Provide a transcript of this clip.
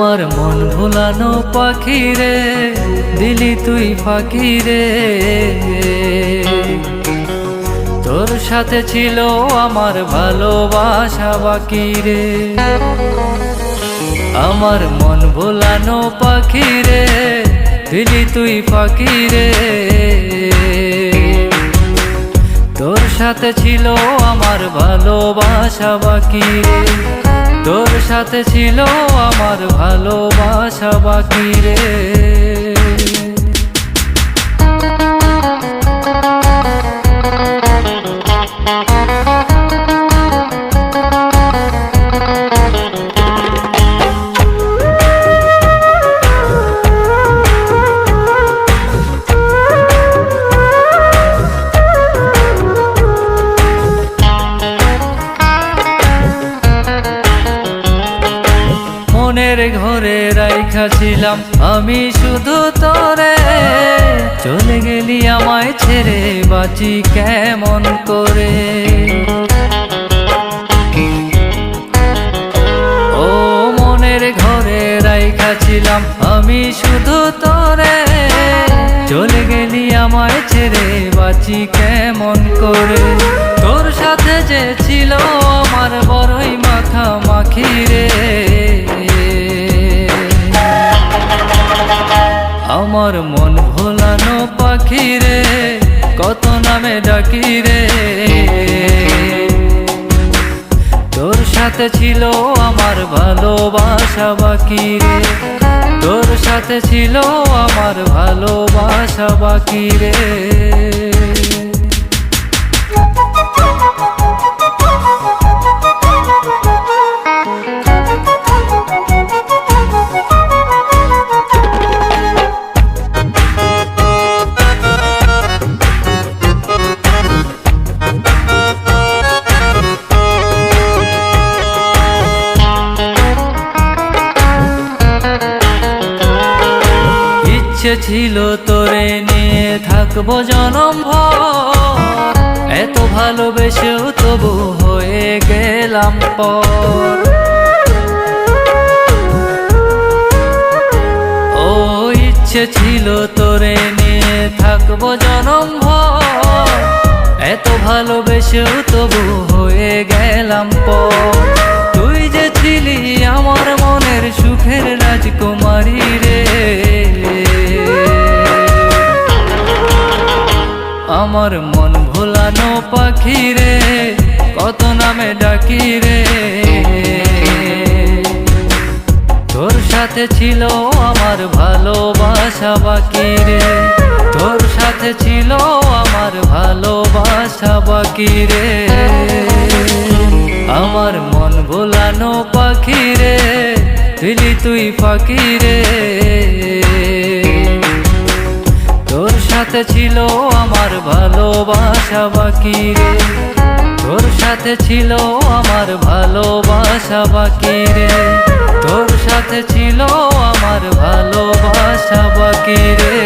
আমার মন ভোলানো পাখি রে, দিলি তুই ফাঁকি রে। তোর সাথে ছিল আমার ভালোবাসা বাকি রে। আমার মন ভোলানো পাখি রে, দিলি তুই ফাঁকি রে। তোর সাথে ছিল আমার ভালোবাসা বাকি রে। তোর সাথে ছিল আমার ভালোবাসা বাকি রে। মনের ঘরে রাইখা ছিলাম আমি শুধু তোরে, চলে গেলি আমায় ছেড়ে বাঁচি কেমন করে। ও মনের ঘরে রাইখা ছিলাম আমি শুধু তোরে, চলে গেলি আমায় ছেড়ে বাঁচি কেমন করে। তোর সাথে যে ছিল আমার বড়ই মাখামাখি রে। আমার মন ভোলানো পাখি রে, কত নামে ডাকি রে। তোর সাথে ছিল আমার ভালোবাসা বাকি রে। তোর সাথে ছিল আমার ভালোবাসা বাকি রে। ইচ্ছে ছিল তোরে নিয়ে থাকবো জনম ভর, এত ভালোবেসেও তবু হয়ে গেলাম পর। ও ইচ্ছে ছিল তোরে নিয়ে থাকবো জনম ভর, এত ভালোবেসেও তবু হয়ে গেলাম পর। তুই যে ছিলি আমার মনের সুখের রাজকুমারী রে। আমার মন ভোলানো পাখি রে, কত নামে ডাকি রে। তোর সাথে ছিল আমার ভালোবাসা বাকি রে। তোর সাথে ছিল আমার ভালোবাসা বাকি রে। আমার মন ভোলানো পাখি রে, দিলি তুই ফাঁকি রে। তোর সাথে ছিল আমার ভালোবাসা বাকি রে। তোর সাথে ছিল আমার ভালোবাসা বাকি রে। তোর সাথে ছিল আমার ভালোবাসা বাকি রে।